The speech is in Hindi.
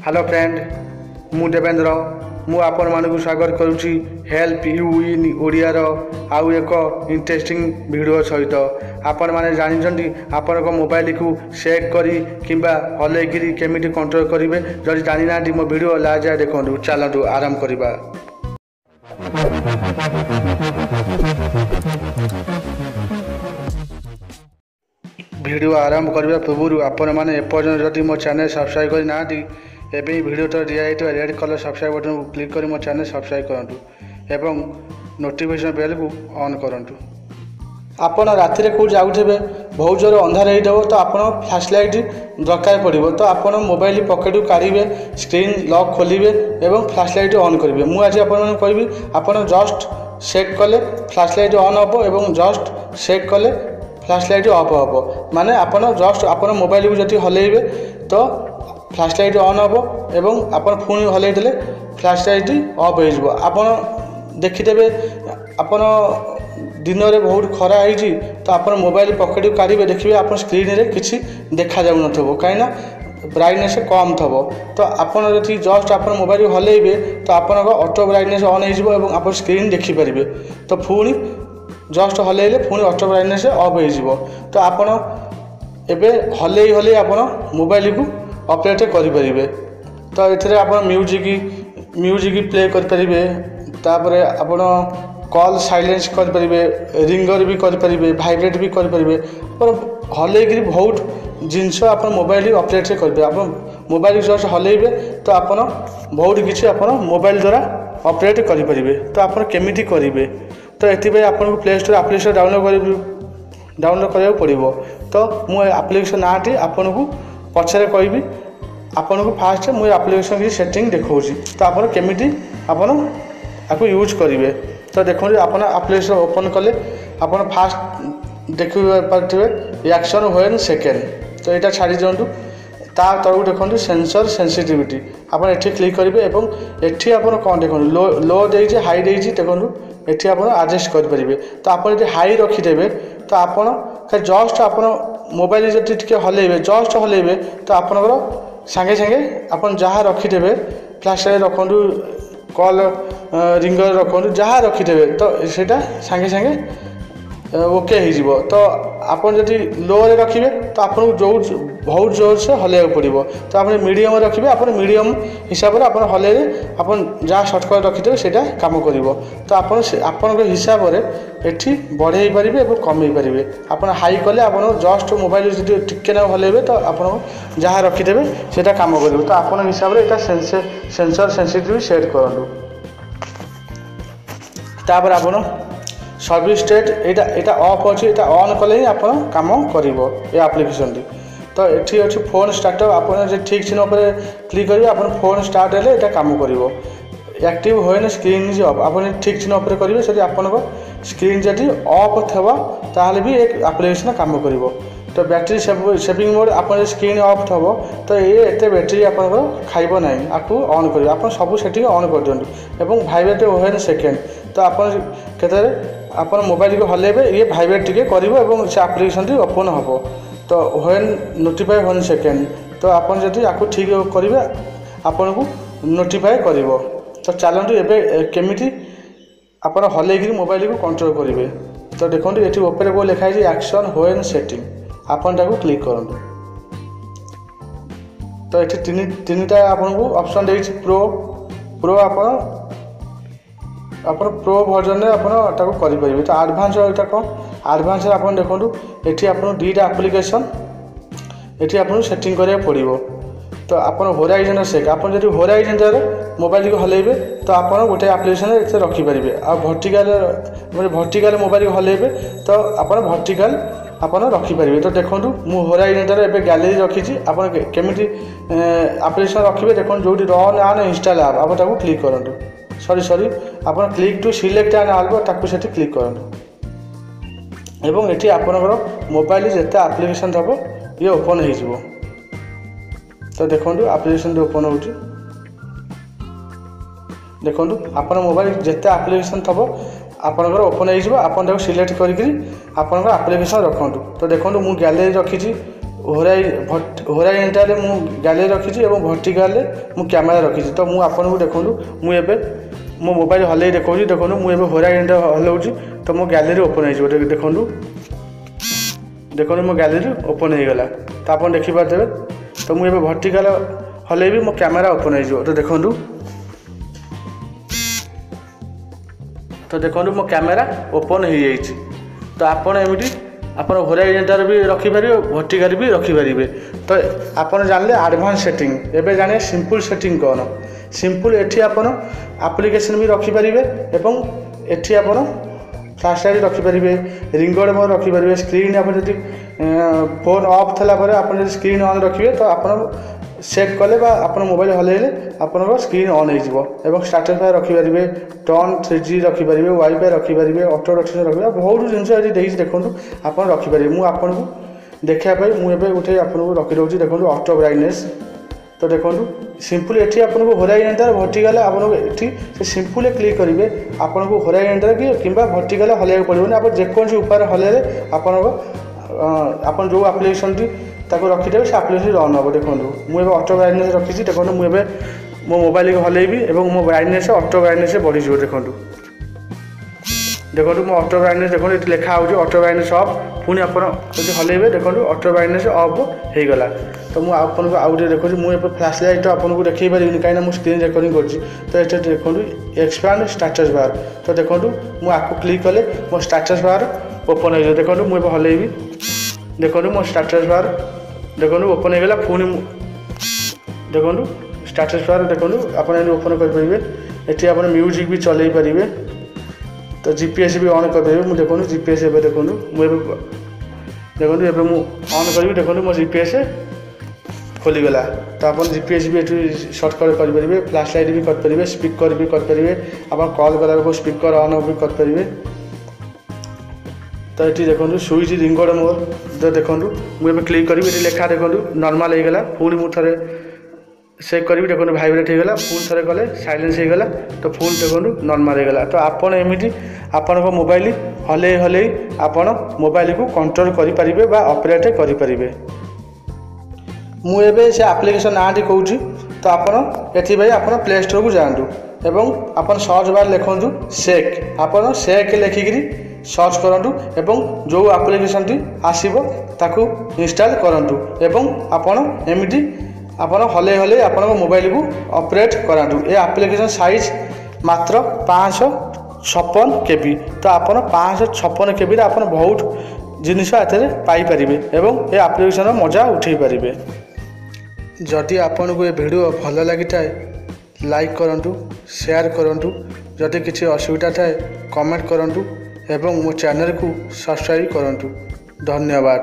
हेलो फ्रेंड मु देवेंद्र मु आपण मानक स्वागत करुच्ची हेल्प यू इन ओडिया आउ एक इंटरेस्टिंग वीडियो सहित आपण मैंने जानते आपण मोबाइल को सेट करी किंबा हल्कि केमी कंट्रोल करेंगे जदि जानी ना मो वीडियो लास्ट जाए देखो चलतु आरंभ करवा। वीडियो आरंभ करने पूर्व आपण मैंने एपर्यंत जदि मो चैनल सब्सक्राइब करना एवं वीडियो तो दिखाई रेड कलर सब्सक्राइब बटन को क्लिक कर मो चैनल सब्सक्राइब करूँ एवं नोटिफिकेशन बेल को ऑन करूँ। आपण राति कौ जाऊे बहुत जोर अंधार हो तो आप फ्लैश लाइट दरकार पड़ो तो आप मोबाइल पकेट को काढ़े स्क्रीन लॉक खोलिए और फ्लैश लाइट ऑन करेंगे। मुझे कहि आप जस्ट सेट कले फ्लैश लाइट ऑन हम और जस्ट सेट कले फ्लैश लाइट ऑफ हम माने आप जस्ट आप मोबाइल को जब हल्बे तो फ्लैश लाइट ऑन हम और आप पुणी हल्दे फ्लैश लाइट ऑफ हो आप देखिदेवे आप दिन में बहुत खरा है तो आप मोबाइल पकेट को काढ़े देखिए आप स्क्रीन में किसी देखा जाऊन कहीं ब्राइटनेस कम थब तो आपड़ जस्ट आप मोबाइल हल्बे तो आप ऑटो ब्राइटनेस ऑन हो आप स्क्रीन देखिपारे तो पुणी जस्ट हल्ले पुणी ऑटो ब्राइटनेस ऑफ हो तो आपड़ एवं हल्ले हल्ले आप मोबाइल को ऑपरेट करेंगे। तो ये आप म्यूजिक प्ले करेंगे तापर आपण कॉल साइलेंस करेंगे रिंगर भी करेंगे वाइब्रेट भी करेंगे हल्कि बहुत जिनस आप मोबाइल ऑपरेट करेंगे। आप मोबाइल जस्ट हल्बे तो आप बहुत किसी आप मोबाइल द्वारा ऑपरेट करेंगे। तो आप केमी करेंगे तो ये आपको प्ले स्टोर एप्लिकेशन डाउनलोड करा पड़ो। तो मुझे एप्लिकेशन नाटी आपन को पछरे कहि आपन को फास्ट मुझे एप्लिकेशन की सेटिंग देखा तो आप केमी आपको यूज करेंगे। तो देखो आप एप्लिकेशन ओपन कले आप फास्ट देखिए एक्शन व्हेन सेकेंड तो यहाँ छाड़ी दिंटू ता तरफ देखो सेंसर सेंसिटिविटी आप ये क्लिक करेंगे और ये आप कौन देखो लो दे हाई दे देखो ये आप एडजस्ट करेंगे। तो आप हाई रखिदेवे तो आप जस्ट आप मोबाइल जब टी हल्बे जस्ट हल्बे तो आपंकर सांगे सांगे आप जहाँ रखिदेवे फ्लैश लाइट रखु कॉल रिंगर रखु जहाँ रखिदेवे तो सेटा सांगे सांगे ओके हो। तो आप जब लो रखिए तो आपको जो बहुत जोर से हल्ला पड़ो तो आप मीडियम रखिए आप मीडियम हिसाब से आप हल्ले आप जहाँ सर्टकट रखिदेवे सेटा काम कर। तो आपण हिसाब से ये बढ़े पारे और कमे पारे आप हाई कले आप जस्ट मोबाइल जो टिके ना हल्बे तो आप जहाँ रखिदेवे सेटा काम कर। तो आप हिसाब से यहाँ सेंसर सेंसिटिव सेट करूँ तापर आप सर्विस स्टेट यहाँ ऑफ अच्छे यहाँ ऑन कले ही आप कम कर एप्लिकेशन टी। तो ये अच्छे फोन स्टार्टअप आप ठीक चिन्ह पर क्लिक करेंगे आप फोन स्टार्ट है यहाँ कम कर एक्टिव होने स्क्रीन इज ऑफ आप ठीक चिन्ह पर करेंगे से आपन स्क्रीन जब ऑफ थो ताल भी एक एप्लिकेशन कम कर। तो बैटरी सेविंग मोड आप स्क्रीन ऑफ थो तो ये एत बैटरी आप खाइब ना आपको ऑन कर आप सब से ऑन कर दिखाँ और वाइब्रेट व्हेन सेकेंड तो आप आप मोबाइल को हल्बे ये वाइब्रेट टी कर से एप्लिकेशन टी ओपन हम तो व्हेन नोटिफाई व्हेन सेकेंड तो आप जब आपको ठीक करेंगे आपन को नोटिफाई कर। तो चलते एवं केमी आप हल्कि मोबाइल को कंट्रोल करेंगे। तो देखो ये ऊपर को लिखाई एक्शन व्हेन सेटिंग आपन क्लिक करूँ तो ये तीन आपको ऑप्शन दे प्रो आप प्रो वर्जन में आपको करेंगे। तो एडवांस यहाँ कौन एडवांस आप देखो ये आप दुईटा एप्लिकेशन ये आपको सेटिंग करा पड़ो। तो आप होराइजन सेक आप जो होराइजन द्वारा मोबाइल को हल्बे तो आप गोटे एप्लिकेशन रखिपारे आ भर्टिकल मोबाइल को हल्बे तो आप भर्टिकल आप रखिपारे। तो देखो मु होराइजन द्वारा एवं गैलेरी रखी आप केमी एप्लिकेशन रखिए देखो जो रन आन इंस्टॉल आप क्लिक करूँ सॉरी आप click to select an album ताकू से क्लिक करूँ एवं ये आपंकर मोबाइल जिते एप्लिकेशन थब ये ओपन हो। तो देखो एप्लिकेशन ओपन हो देखो आप मोबाइल जिते एप्लिकेशन थब आपंकर ओपन हो सिलेक्ट करके एप्लिकेशन रखु। तो देखो मु गैलेरी रखी होराइजंटाल मु गैलरी रखी और वर्टिकाल मु कैमेरा रखी। तो मुझे आपको देखूँ मुझे मो मोबाइल हल्ले देखा देखो मुझे होराइजंटाल हलाऊँगी तो मो गैलरी ओपन हो देखूँ देखो मो गैलरी ओपन हो गला। तो आप देखिपारे तो मुझे वर्टिकाल हल्ले मो कैमेरा ओपन हो तो देखूँ तो देखो मो कैमेरा ओपन हो जाइए। तो आपड़ एमती आप होराइजंटाल भी रखिपारे वर्टिकाल भी रखिपारे। तो आपड़ जानले एडवांस सेटिंग एवं जाने सिंपल सेटिंग कौन सिंपल एटी आप एप्लिकेशन भी रखिपारे एवं एटी आप फ्लैश लाइट रखिपारे रिंगोड मोड रखिपारे स्क्रीन आप फोन ऑफ थला पर आप स्क्रीन ऑन रखिए तो आप सेट कले आप मोबाइल हल्ले आप स्क्रीन ऑन हो स्टाटस बार रखिपारे टर्न 3G रखिपारे वाईफाई रखिपारे ऑटो रोटेशन रखिपारे बहुत जिनस ये देखो आप रखिपारे। मुझे देखापी मुझे उठे आपको रखिदे देखो ऑटो ब्राइटनेस। तो देखो सिंपल एटी आपको होराइजंटाल वर्टिकाल आपको सिंपल क्लिक करेंगे आपको होराइजंटाल कि वर्टिकाल हल्ला पड़ोनी आप जेकोसी उपाय हल्ले आप जो आप्लिकेसन रखिदे से आप्लिकेसन रन हम। देखो मुझे ऑटो ब्राइटनेस रखी देखो मुझे मो मोबाइल को हल्लेबी और मो ब्राइटनेस ऑटो ब्राइटनेस बढ़ी देखो देखो मो ऑटो ब्राइटनेस देखो ये लिखा हो ऑटो ब्राइटनेस ऑफ पुणी आप हल्लेबे देखो ऑटो ब्राइटनेस ऑफ हो गला। तो मुझे आपको आउ देखो मुझे फ्लैश लाइट आपको देखी पारि कहीं मुझे स्क्रीन रिकॉर्डिंग कर तो ये देखो एक्सपैंड स्टेटस बार। तो देखो मुझे आपको क्लिक कले मो स्टेटस बार ओपन हो देखो मुझे हल्लेबी देखो मो स्टेटस बार देखो ओपन हो गला। पुणी देखो स्टेटस बार देखो आप ओपन करेंगे ये आप म्यूजिक भी चल पारे तो जीपीएस भी ऑन कर मुझे देखो जीपीएस देखो मुझे देखो ये ऑन करी देखो मो जीपीएस खोलीगला। तो आप जीपीएस भी ये सर्टकट करेंगे फ्लैश लाइट भी करेंगे स्पीकर भी करेंगे आप कॉल कला स्पीकर ऑन भी करेंगे। तो ये देखो स्विच रिंगोड मोड तो देखो मुझे क्लिक करी ये लिखा देखो नॉर्मल हो गला। पुणी मुझे चेक करी देखो भाइब्रेट होगा पुणी थे कले साइलेंस होगा तो फुल देखो नॉर्मल होगा। तो आपड़ एमती आपण मोबाइल हल्ले हल्ले आपण मोबाइल को कंट्रोल करेंगे ऑपरेट करेंगे। मुझे से आप्लिकेसन ना टी कहूँ तो आपई आप प्ले स्टोर को जातु एवं आप सर्च बार लिखु सेक आप सेक लिखिकी सर्च करूँ एवं जो आप्लिकेसन टी आसो ताकू इंस्टॉल करूँ एवं आपण एमती आप हल्ले हल्ले आप मोबाइल को ऑपरेट करातु। ये आप्लिकेसन साइज मात्र 556 KB। तो आप 556 KB आप बहुत जिनिस पाइपर एवं ये आप्लिकेसन मजा उठे पारे। जदि आपन को ये वीडियो भल लगी थाए लाइक करूँ शेयर करूँ जदि किसी असुविधा थाए कमेंट करूँ एवं मो चैनल को सब्सक्राइब करूँ। धन्यवाद।